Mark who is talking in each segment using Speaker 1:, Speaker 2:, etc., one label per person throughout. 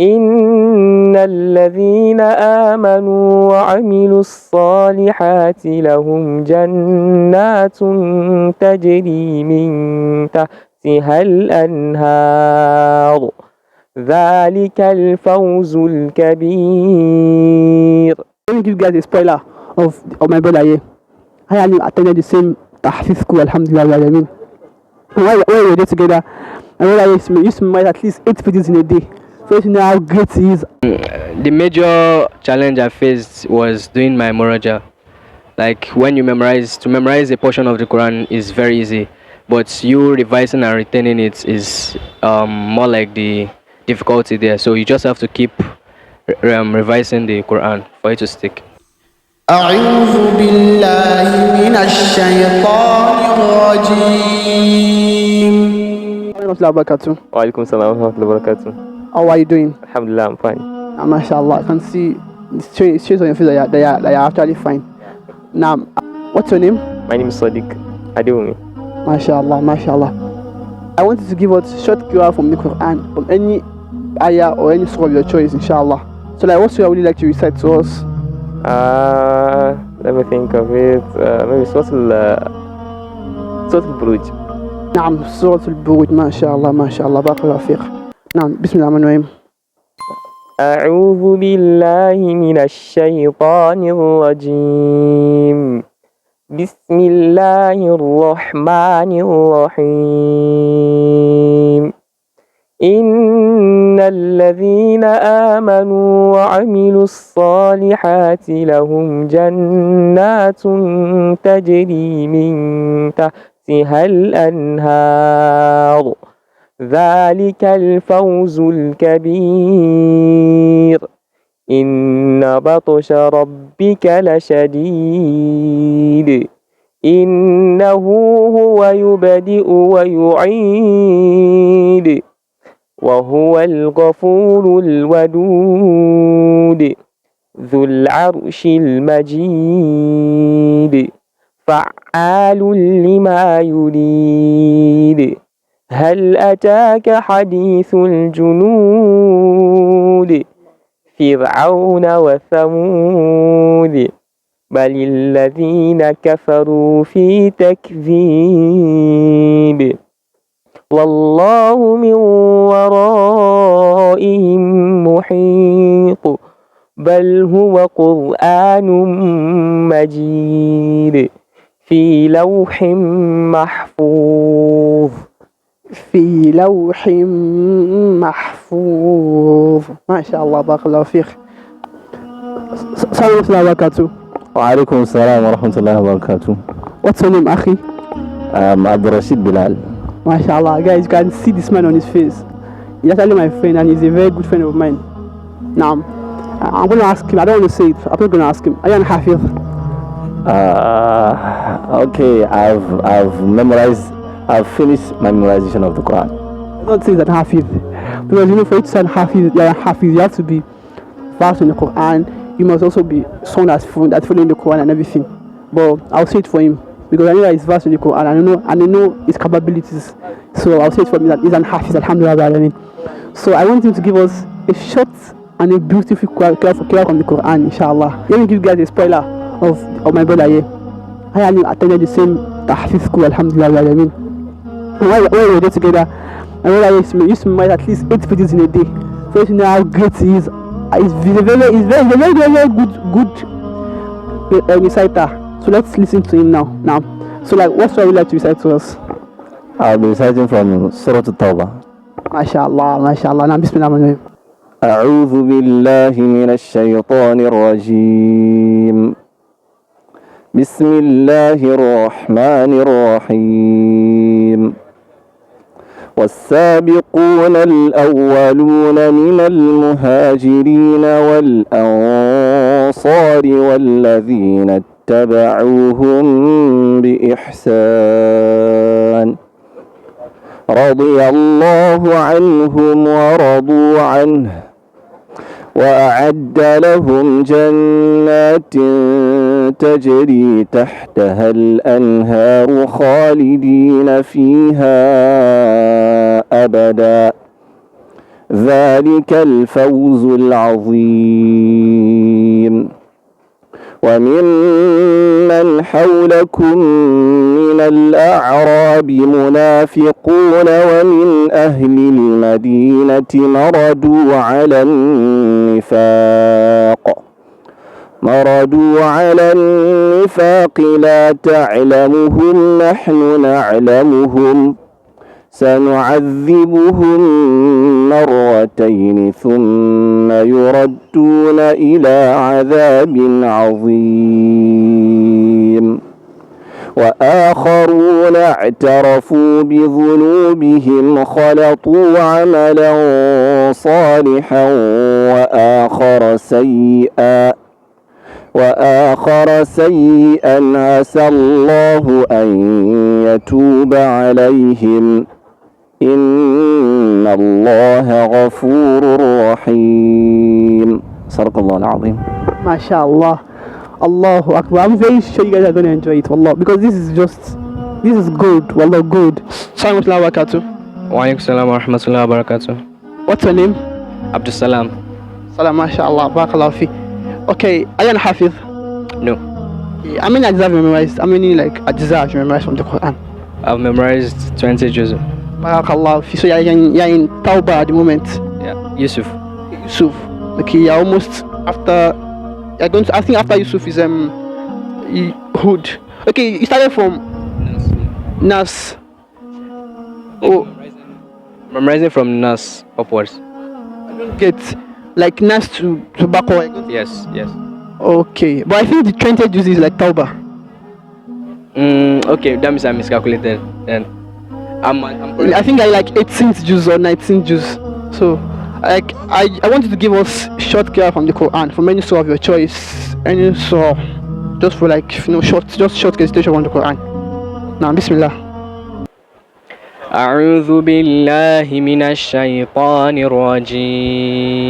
Speaker 1: إن الذين آمنوا وعملوا الصالحات لهم جنات تجري من تحتها الأنهار ذلك الفوز الكبير.
Speaker 2: Let me give you guys a spoiler of my brother here. I attended the same tahfiz school, alhamdulillah. I mean, when we were there together, my brother used to memorize at least 8 pages in a day. So you know how great he is.
Speaker 1: The major challenge I faced was doing my muraja. Like when you to memorize a portion of the Quran is very easy, but you revising and retaining it is more like the difficulty there. So you just have to keep revising the Quran for it to stick.
Speaker 3: أعوذ بالله من الشيطان الرجيم.
Speaker 1: Wa alaikum salam wa rahmatullahi wa barakatuh.
Speaker 2: How are you doing?
Speaker 1: Alhamdulillah, I'm fine.
Speaker 2: MashaAllah, I can see it shows on your face that you're actually fine. Now, what's your name?
Speaker 1: My name is Sadiq Adewumi.
Speaker 2: MashaAllah, MashaAllah. I want you to give us short Qur'an from the Quran, from any ayah or any surah of your choice, inshallah. So, like, what surah would you like to recite to us?
Speaker 1: Let me think of it. Maybe Surah Al-Buruj.
Speaker 2: نعم سورة البروج. ما شاء الله ما شاء الله بارك الله فيك. نعم بسم الله الرحمن الرحيم.
Speaker 1: أعوذ بالله من الشيطان الرجيم. بسم الله الرحمن الرحيم. إن الذين آمنوا وعملوا الصالحات لهم جنات تجري من تحتها الأنهار ذلك الفوز الكبير. إن بطش ربك لشديد إنه هو يبدئ ويعيد وهو الغفور الودود ذو العرش المجيد فعال لما يريد. هل أتاك حديث الجنود فرعون وثمود بل الذين كفروا في تكذيب والله من ورائهم محيط بل هو قرآن مجيد في لوح محفوظ.
Speaker 2: في لوح محفوظ. ما شاء الله بارك الله فيك. السلام عليكم ورحمة الله وبركاته.
Speaker 4: وعليكم السلام ورحمة الله وبركاته.
Speaker 2: What's your name, أخي?
Speaker 4: Abdul Rashid Bilal.
Speaker 2: MashaAllah, guys, you can see this man on his face. He's actually my friend and he's a very good friend of mine. Now, I'm going to ask him, I don't want to say it, I'm not going to ask him. Are you an Hafiz?
Speaker 4: Okay, I've finished my memorization of the Quran.
Speaker 2: I don't say that Hafiz. Because you know, for you to say Hafiz, you have to be fast in the Quran. You must also be someone that's following the Quran and everything. But I'll say it for him. Because I know that he's vast in the Quran and I know his capabilities. So I'll say it for him that he's an Hafiz, alhamdulillah. So I want him to give us a short and a beautiful Qur'an from the Quran, inshallah. Let me give you guys a spoiler of my brother here. I attended the same tahfiz school, alhamdulillah. When we were there together, my brother used to memorize at least 8 pages in a day. So you know how great he is. He's a very good reciter. So let's listen to him now. So like, what story would you like to recite to us?
Speaker 4: I'll be reciting from Surah At-Tawbah.
Speaker 2: MashaAllah, MashaAllah. Now, Bismillah.
Speaker 4: أعوذ بالله من الشيطان الرجيم. بسم الله الرحمن الرحيم. والسابقون الأولون من المهاجرين والأنصار والذين اتبعوهم بإحسان رضي الله عنهم ورضوا عنه وأعد لهم جنات تجري تحتها الأنهار خالدين فيها أبدا ذلك الفوز العظيم. وممن حولكم من الأعراب منافقون ومن أهل المدينة مردوا على النفاق لا تعلمهم نحن نعلمهم سنعذبهم مرتين ثم يردون إلى عذاب عظيم. وآخرون اعترفوا بذنوبهم خلطوا عملا صالحا وآخر سيئا عسى الله أن يتوب عليهم إن الله غفور رحيم. صدق الله العظيم.
Speaker 2: MashaAllah. Allahu Akbar. I'm very sure you guys are going to enjoy it, Wallah, because this is good, Wallah, good. Assalamu alaikum wa barakatuh.
Speaker 1: Wa alaikum salam wa rahmatullahi wa barakatuh.
Speaker 2: What's your name?
Speaker 1: Abdus Salam.
Speaker 2: Salam, MashaAllah, barakallahu fi. Okay, are you an Hafiz?
Speaker 1: No.
Speaker 2: How many ajza have you memorized? How many ajza have you memorized from the Quran?
Speaker 1: I've memorized 20 juz.
Speaker 2: Barakallahu fi. So you're in Tawbah at the moment.
Speaker 1: Yeah. Yusuf.
Speaker 2: Okay, you're almost after. You're going to. I think after Yusuf is Hud. Okay, you started from Nas. Oh,
Speaker 1: Memorizing from Nas upwards.
Speaker 2: I don't get like Nas to Baqarah.
Speaker 1: Yes.
Speaker 2: Okay, but I think the 20 juz is like Tawbah.
Speaker 1: Okay, that means I miscalculated. Then
Speaker 2: I think I like 18th juz or 19th juz. So I want you to give us short qiyah from the Quran from any surah of your choice, any surah, just for short recitation from the Quran. Now, Bismillah.
Speaker 1: أعوذ بالله من الشيطان الرجيم.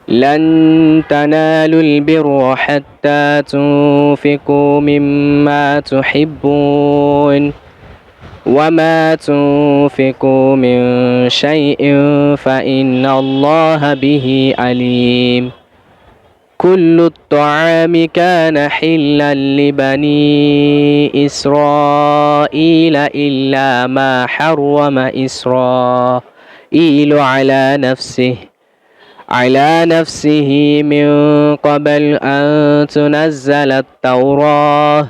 Speaker 1: لن تنالوا البر حتى تنفقوا مما تحبون وما تنفقوا من شيء فإن الله به عليم. كل الطعام كان حلا لبني إسرائيل إلا ما حرم إسرائيل على نفسه من قبل أن تنزل التوراة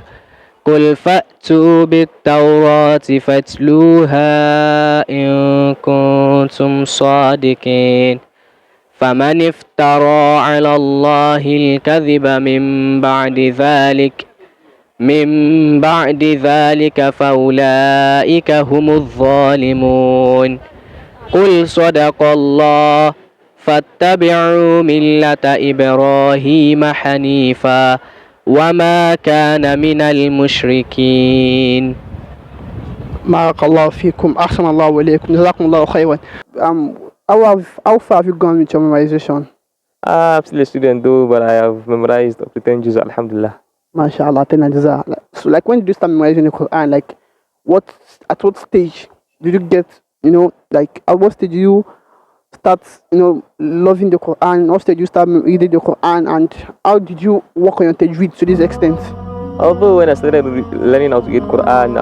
Speaker 1: قل فأتوا بالتوراة فاتلوها إن كنتم صادقين. فمن افترى على الله الكذب من بعد ذلك فأولئك هم الظالمون. قل صدق الله فاتبعوا ملة إبراهيم حنيفا وما كان من المشركين.
Speaker 2: Barakallahu fikum. Ahsanallahu alaykum. Jazakumullahu khairan. How far have you gone with your memorization?
Speaker 4: I'm still a student though, but I have memorized up to 10 juz, alhamdulillah.
Speaker 2: MashaAllah, so when did you start memorizing the Quran? At what stage did you get, at what stage did you start, loving the Quran? What stage did you start reading the Quran? And how did you work on your tajweed to this extent?
Speaker 4: Although when I started learning how to read Quran,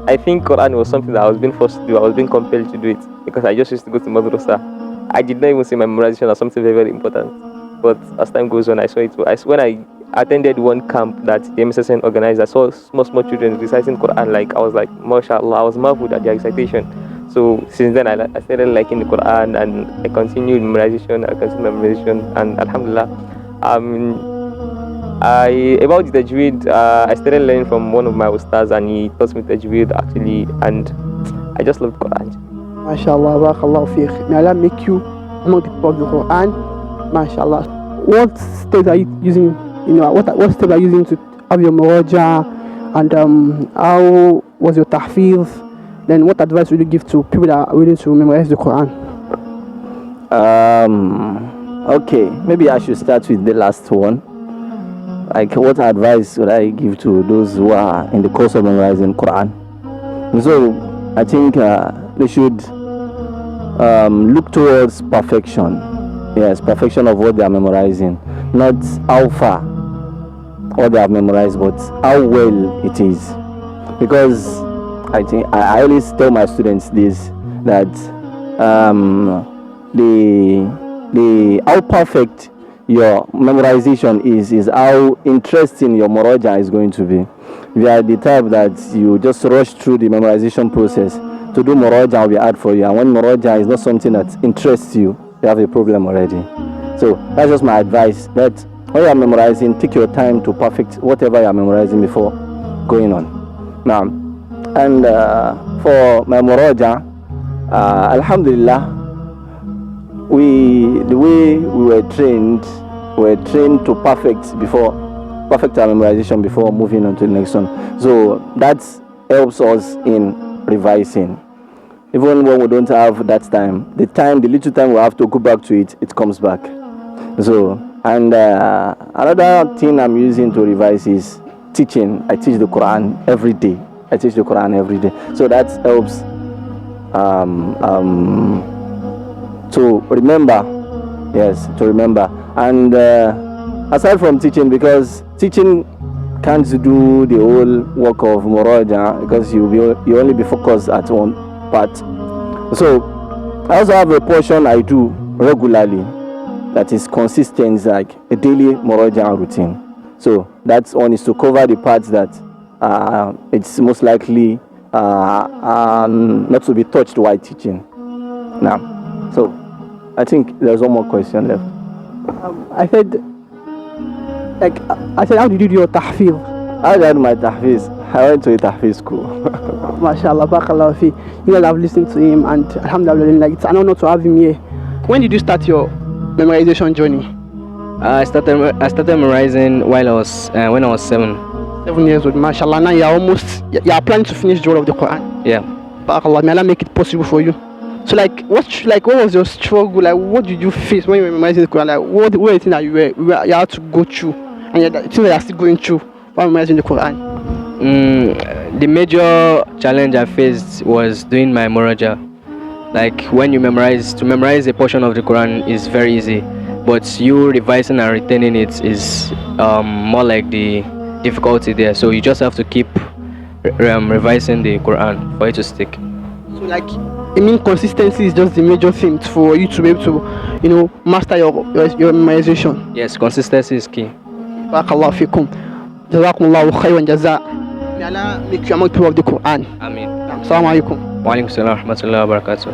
Speaker 4: I think Quran was something that I was being forced to do. I was being compelled to do it because I just used to go to madrasa. I did not even see memorization as something very, very important. But as time goes on, I saw it. When I attended one camp that the MSSN organized, I saw small children reciting Quran. I was like, mashallah, I was marveled at their recitation. So since then, I started liking the Quran and I continued memorization. And alhamdulillah, about the tajweed, I started learning from one of my ustads and he taught me tajweed actually, and I just loved Quran.
Speaker 2: MashaAllah, barakallahu fiqh. May Allah make you among the people of the Quran. MashaAllah. What steps are you using? What steps are you using to have your muraja? And how was your tahfiz? Then what advice would you give to people that are willing to memorize the Quran?
Speaker 4: Okay, maybe I should start with the last one. What advice would I give to those who are in the course of memorizing Quran? So
Speaker 5: I think they should look towards perfection. Yes, perfection of what they are memorizing, not how far what they have memorized, but how well it is. Because I think I always tell my students this, that the how perfect your memorization is how interesting your muraja is going to be. If you are the type that you just rush through the memorization process, to do muraja will be hard for you, and when muraja is not something that interests you, you have a problem already. So that's just my advice, that when you are memorizing, take your time to perfect whatever you are memorizing before going on. Now, and for my muraja, alhamdulillah, the way we were trained to perfect our memorization before moving on to the next one. So that helps us in revising. Even when we don't have that time, the little time we have to go back to it, it comes back. So, and another thing I'm using to revise is teaching. I teach the Qur'an every day. So that helps to remember. Yes, to remember. And aside from teaching, because teaching can't do the whole work of muraja, because you only be focused at one part. So I also have a portion I do regularly that is consistent, like a daily muraja routine. So that one is to cover the parts that it's most likely not to be touched while teaching. Now, so I think there's one more question left.
Speaker 2: I said, how did you do your tahfiz?
Speaker 5: How did I do my tahfiz? I went to a tahfiz school.
Speaker 2: MashaAllah, barakallah fi. You guys have listened to him, and alhamdulillah, like, it's an honor to have him here. When did you start your memorization journey?
Speaker 1: I started memorizing while I was when I was 7.
Speaker 2: 7 years old, mashallah. Now you are planning to finish the whole of the Quran.
Speaker 1: Yeah.
Speaker 2: Barakallah, may Allah make it possible for you. So what was your struggle? Like, what did you face when you were memorizing the Quran? Like, what were the things that you had to go through, and the things that you are still going through while memorizing the Quran?
Speaker 1: The major challenge I faced was doing my muraja. Like, when you to memorize a portion of the Quran is very easy, but you revising and retaining it is more like the difficulty there. So you just have to keep revising the Quran for it to stick.
Speaker 2: So, like, I mean, consistency is just the major thing for you to be able to, master your memorization.
Speaker 1: Yes, consistency is key.
Speaker 2: Barakallahu fikum. Jazakumullahu khayran jaza. May Allah make you among people of the Quran.
Speaker 1: Ameen.
Speaker 2: Assalamu alaikum.
Speaker 1: Wa alaikum salam wa rahmatullahi wa barakatuh.